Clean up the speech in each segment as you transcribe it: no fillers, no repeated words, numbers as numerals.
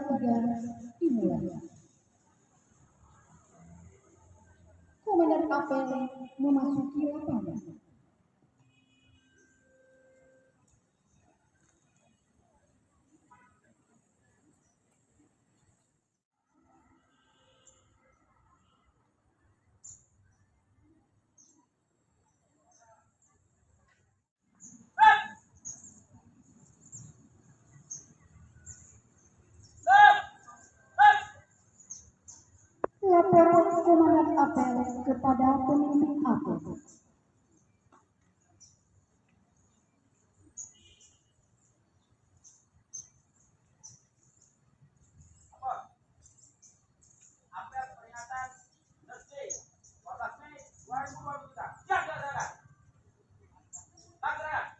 2-3 dimulai. Komandan apel memasuki lapangan. Laporan komandan apel kepada pemimpin apel. Apel peringatan Nesti 14 Mei 2023. Jaga darat. Laksanakan.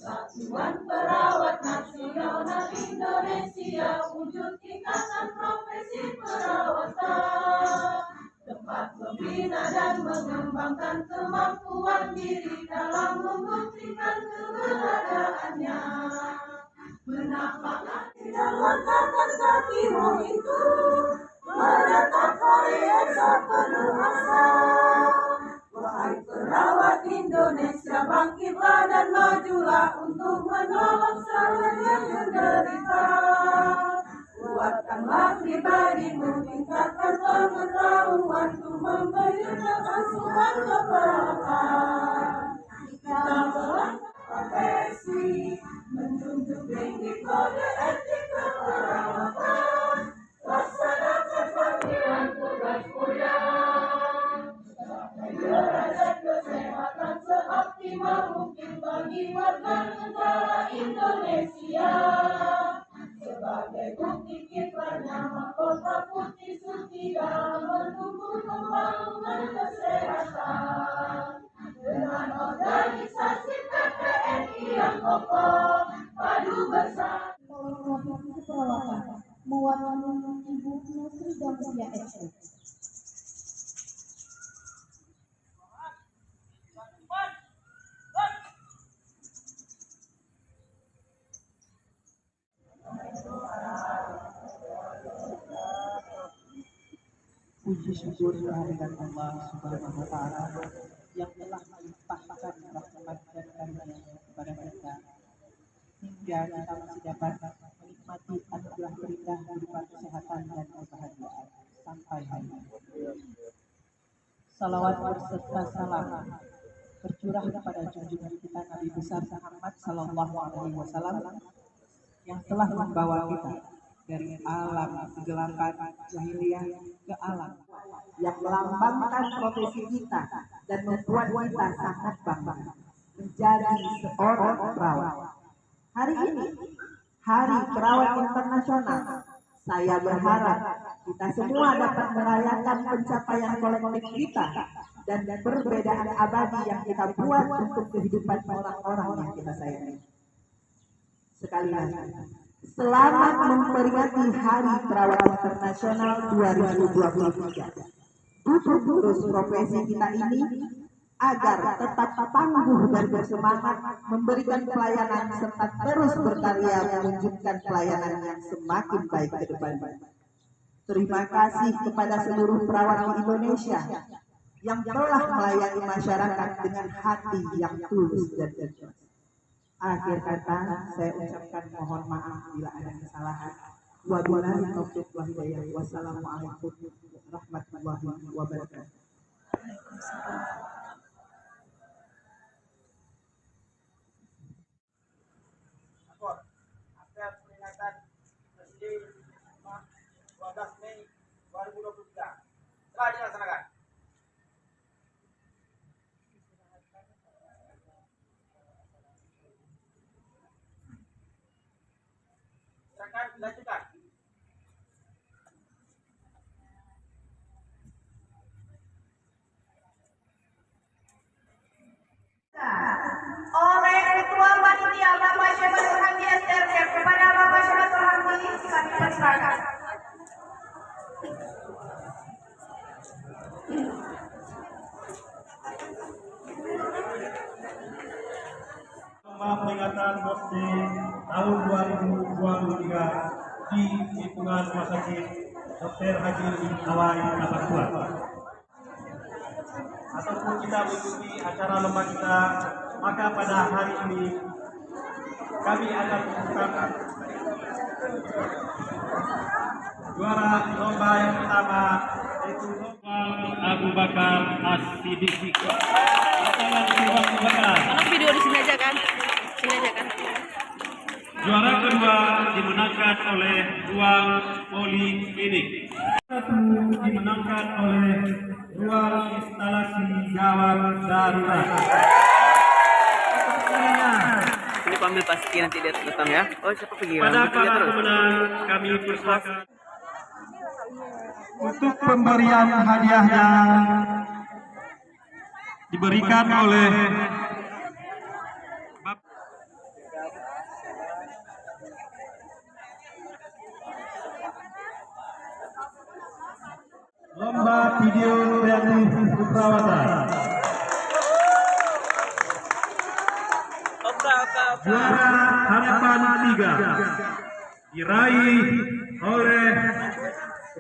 Satuan Perawat Nasional Indonesia, wujud ikatan profesi perawatan, tempat membina dan mengembangkan kemampuan diri dalam membuktikan keberadaannya. Menapakkan dan langkahkan kakimu itu, menatap hari esok penuh asa. Wahai perawat Indonesia, bangkitlah dan majulah untuk menolong semua yang menderita. Kuatkanlah pribadimu, tingkatkan pengetahuan untuk memberikan asuhan keperawatan. Kita melangkah profesi, menjunjung tinggi kode etik keperawatan, laksanakan panggilan tugas mulia. Derajat kesehatan seoptimal mungkin bagi warga negara Indonesia. Sebagai bukti kiprahnya mahkota putih suci dalam mendukung pembangunan kesehatan. Dengan organisasi PPNI yang kokoh, padu bersama. Profesi keperawatan mewakili Ibu Nusri Damsia SP. Puji syukur kehadirat Allah Subhanahu wa Ta'ala yang telah melimpahkan rahmat dan karunia kepada kita hingga kita masih dapat menikmati anugerah terindah berupa kesehatan dan kebahagiaan sampai hari ini. Salawat berserta salam tercurah kepada junjungan kita Nabi besar Muhammad Sallallahu Alaihi Wasallam yang telah membawa kita dari alam kegelapan jahiliyah ke alam yang melambangkan profesi kita dan membuat kita sangat bangga menjadi seorang perawat. Hari ini, Hari Perawat Internasional, saya berharap kita semua dapat merayakan pencapaian kolektif kita dan perbedaan abadi yang kita buat untuk kehidupan orang-orang yang kita sayangi. Sekali lagi, selamat memperingati Hari Perawat Internasional 2023. Dukung terus profesi kita ini agar tetap tangguh dan bersemangat memberikan pelayanan serta terus berkarya menunjukkan pelayanan yang semakin baik ke depan. Terima kasih kepada seluruh perawat di Indonesia yang telah melayani masyarakat dengan hati yang tulus dan ikhlas. Akhir kata, saya ucapkan mohon maaf bila ada kesalahan. Wabillahi taufiq wal hidayah. Wassalamualaikum warahmatullahi wabarakatuh. Apel peringatan SD 12 Mei 2023 telah dilaksanakan. Silakan dilanjutkan. Oleh Ketua Panitia Bapak Syamatul Hamdi SRC kepada Bapak Syamatul Hamdi kami persilakan. Peringatan Mopti tahun 2023 di lingkungan Rumah Sakit Dr. Haji Awai Kapatua. Ataupun kita mengikuti acara lomba kita, maka pada hari ini kami akan mengumumkan juara lomba yang pertama, yaitu lomba Abu Bakar As-Siddiq. Kalau video di sini aja kan? Sini aja kan? Juara kedua dimenangkan oleh Ruang Poliklinik. Satu dimenangkan oleh Ruang Instalasi Gawat Darurat. Ini aku ambil pasti nanti dia datang ya. Oh siapa pergi? Pada para pemenang kami persilakan untuk pemberian hadiahnya diberikan oleh lomba video kreatif keperawatan. Juara harapan 3 diraih oleh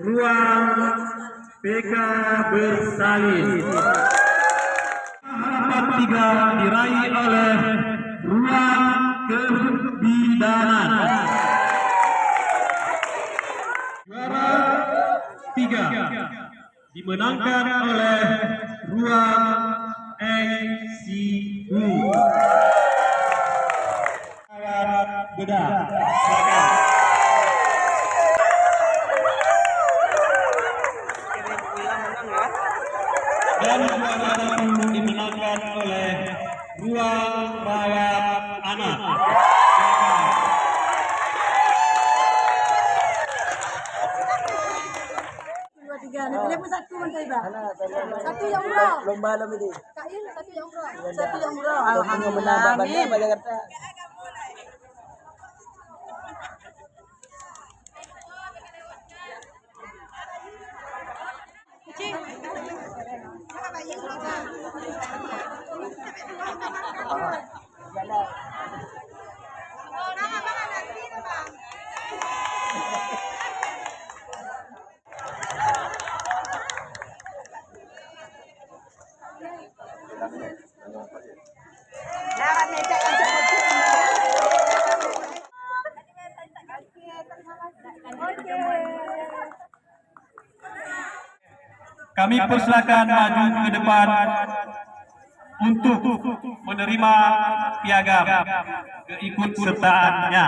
Ruang PK Bersalin. Harapan 3 diraih oleh Ruang Kebidanan. Juara 3 dimenangkan oleh Ruang NCU. Bedah. Dan juara satu dimenangkan oleh Ruang Rawat Anak. Satu yang umrah. Lomba ini. Kain satu yang umrah. Satu yang umrah. Alhamdulillah. Amin. Kami persilakan maju ke depan untuk menerima piagam keikutsertaannya.